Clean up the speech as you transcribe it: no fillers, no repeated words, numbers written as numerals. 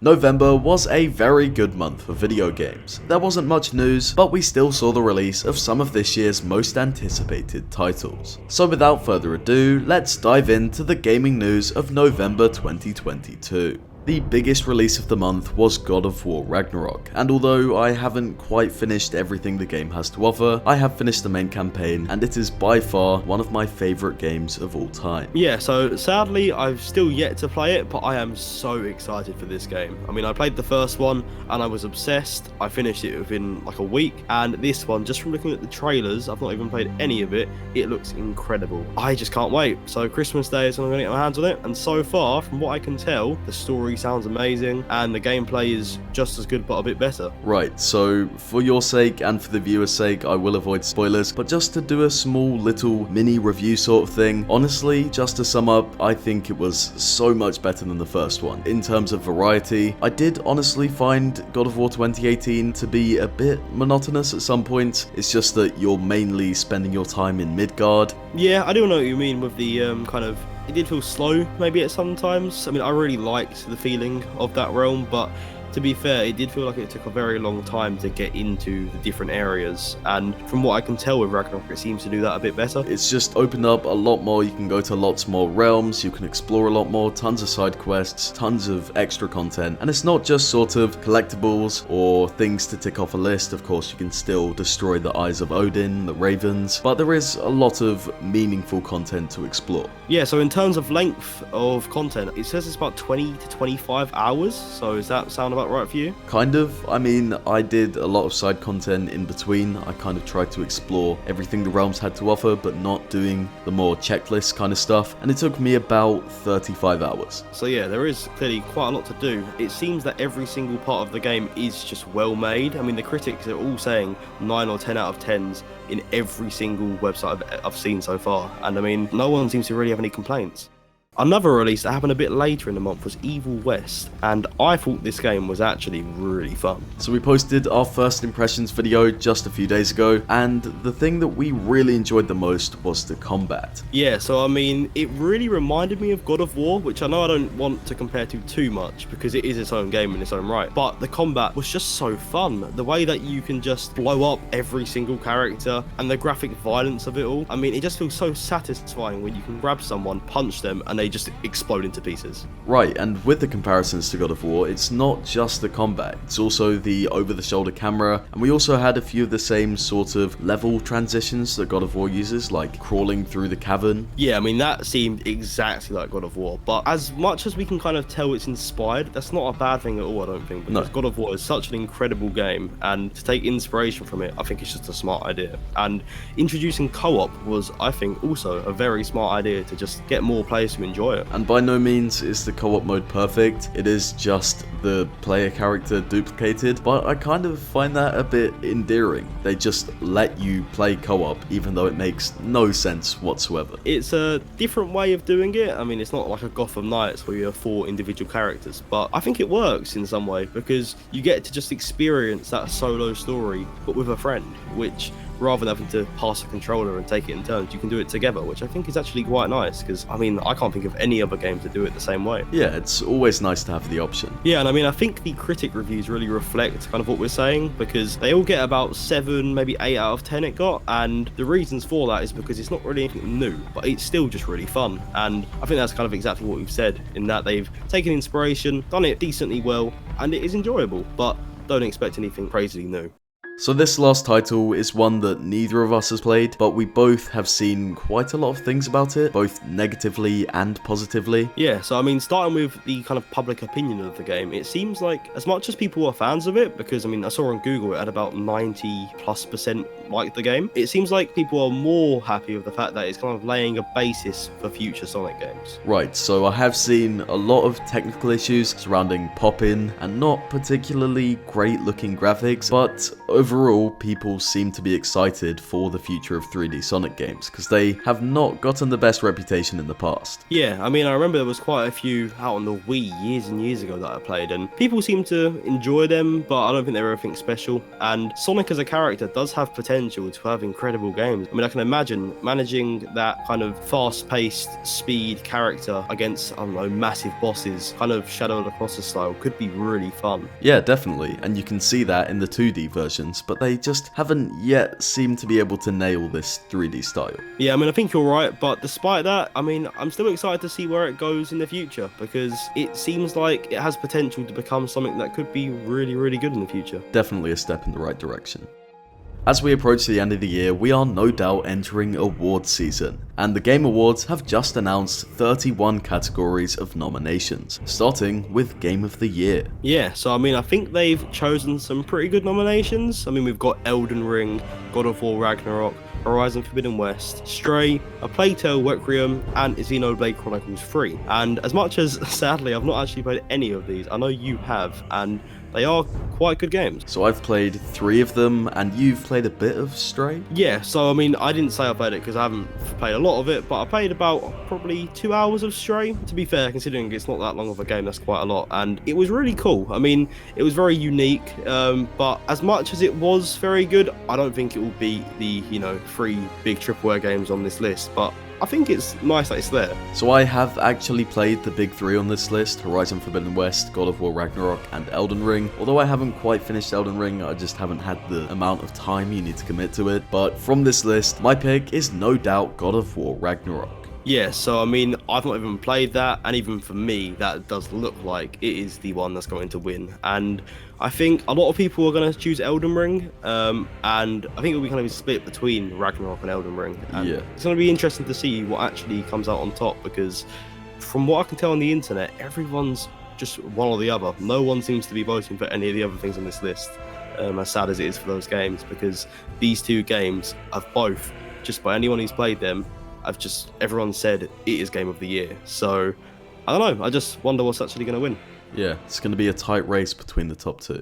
November was a very good month for video games. There wasn't much news, but we still saw the release of some of this year's most anticipated titles. So without further ado, let's dive into the gaming news of November 2022. The biggest release of the month was God of War Ragnarok, and although I haven't quite finished everything the game has to offer, I have finished the main campaign, and it is by far one of my favourite games of all time. Yeah, so sadly I've still yet to play it, but I am so excited for this game. I mean, I played the first one and I was obsessed. I finished it within like a week, and this one, just from looking at the trailers, I've not even played any of it, it looks incredible. I just can't wait. So Christmas Day is when I'm going to get my hands on it, and so far, from what I can tell, the story sounds amazing and the gameplay is just as good but a bit better. Right, so for your sake and for the viewer's sake, I will avoid spoilers, but just to do a small little mini review sort of thing, honestly, just to sum up, I think it was so much better than the first one. In terms of variety, I did honestly find God of War 2018 to be a bit monotonous at some points. It's just that you're mainly spending your time in Midgard. Yeah, I do know what you mean with the it did feel slow maybe at some times. I mean, I really liked the feeling of that realm, but to be fair, it did feel like it took a very long time to get into the different areas, and from what I can tell with Ragnarok, it seems to do that a bit better. It's just opened up a lot more. You can go to lots more realms, you can explore a lot more, tons of side quests, tons of extra content, and it's not just sort of collectibles or things to tick off a list. Of course, you can still destroy the Eyes of Odin, the Ravens, but there is a lot of meaningful content to explore. Yeah, so in terms of length of content, it says it's about 20 to 25 hours, so does that sound about right for you? Kind of. I mean, I did a lot of side content in between. I kind of tried to explore everything the realms had to offer, but not doing the more checklist kind of stuff, and it took me about 35 hours. So yeah, there is clearly quite a lot to do. It seems that every single part of the game is just well made. I mean, the critics are all saying 9 or 10 out of 10s in every single website I've seen so far, and I mean, no one seems to really have any complaints. Another release that happened a bit later in the month was Evil West, and I thought this game was actually really fun. So we posted our first impressions video just a few days ago, and the thing that we really enjoyed the most was the combat. Yeah, so I mean, it really reminded me of God of War, which I know I don't want to compare to too much because it is its own game in its own right, but the combat was just so fun. The way that you can just blow up every single character and the graphic violence of it all, I mean, it just feels so satisfying when you can grab someone, punch them, and they just explode into pieces. Right, and with the comparisons to God of War, it's not just the combat, it's also the over-the-shoulder camera, and we also had a few of the same sort of level transitions that God of War uses, like crawling through the cavern. Yeah, I mean, that seemed exactly like God of War, but as much as we can kind of tell it's inspired, that's not a bad thing at all, I don't think, because God of War is such an incredible game, and to take inspiration from it, I think it's just a smart idea. And introducing co-op was, I think, also a very smart idea to just get more players to enjoy it. And by no means is the co-op mode perfect, it is just the player character duplicated, but I kind of find that a bit endearing. They just let you play co-op even though it makes no sense whatsoever. It's a different way of doing it. I mean, it's not like a Gotham Knights where you have 4 individual characters, but I think it works in some way because you get to just experience that solo story but with a friend, which rather than having to pass a controller and take it in turns, you can do it together, which I think is actually quite nice because, I mean, I can't think of any other game to do it the same way. Yeah, it's always nice to have the option. Yeah, and I mean, I think the critic reviews really reflect kind of what we're saying because they all get about 7, maybe 8 out of 10 it got, and the reasons for that is because it's not really anything new, but it's still just really fun, and I think that's kind of exactly what we've said, in that they've taken inspiration, done it decently well, and it is enjoyable, but don't expect anything crazily new. So this last title is one that neither of us has played, but we both have seen quite a lot of things about it, both negatively and positively. Yeah, so I mean, starting with the kind of public opinion of the game, it seems like as much as people are fans of it, because I mean, I saw on Google it had about 90+% like the game, it seems like people are more happy with the fact that it's kind of laying a basis for future Sonic games. Right, so I have seen a lot of technical issues surrounding pop-in and not particularly great looking graphics, but overall overall, people seem to be excited for the future of 3D Sonic games, because they have not gotten the best reputation in the past. Yeah, I mean, I remember there was quite a few out on the Wii years and years ago that I played, and people seem to enjoy them, but I don't think they're anything special. And Sonic as a character does have potential to have incredible games. I mean, I can imagine managing that kind of fast-paced speed character against, I don't know, massive bosses, kind of Shadow of the Colossus style, could be really fun. Yeah, definitely, and you can see that in the 2D versions, but they just haven't yet seemed to be able to nail this 3D style. Yeah, I mean, I think you're right, but despite that, I mean, I'm still excited to see where it goes in the future, because it seems like it has potential to become something that could be really, really good in the future. Definitely a step in the right direction. As we approach the end of the year, we are no doubt entering awards season, and the Game Awards have just announced 31 categories of nominations, starting with Game of the Year. Yeah, so I mean, I think they've chosen some pretty good nominations. I mean, we've got Elden Ring, God of War Ragnarok, Horizon Forbidden West, Stray, A Plague Tale Requiem, and Xenoblade Chronicles 3. And as much as, sadly, I've not actually played any of these, I know you have, and they are quite good games. So I've played 3 of them, and you've played a bit of Stray? Yeah, so I mean, I didn't say I played it because I haven't played a lot of it, but I played about probably 2 hours of Stray. To be fair, considering it's not that long of a game, that's quite a lot, and it was really cool. I mean, it was very unique, but as much as it was very good, I don't think it will beat the, 3 big AAA games on this list, but I think it's nice that it's there. So I have actually played the big 3 on this list: Horizon Forbidden West, God of War Ragnarok, and Elden Ring. Although I haven't quite finished Elden Ring, I just haven't had the amount of time you need to commit to it. But from this list, my pick is no doubt God of War Ragnarok. Yeah, so I mean, I've not even played that, and even for me, that does look like it is the one that's going to win. And I think a lot of people are going to choose Elden Ring, and I think it'll be kind of a split between Ragnarok and Elden Ring. And Yeah. it's going to be interesting to see what actually comes out on top, because from what I can tell on the internet, everyone's just one or the other. No one seems to be voting for any of the other things on this list, as sad as it is for those games, because these 2 games have both, just by anyone who's played them, everyone said it is Game of the Year. So I don't know, I just wonder what's actually going to win. Yeah, it's going to be a tight race between the top 2.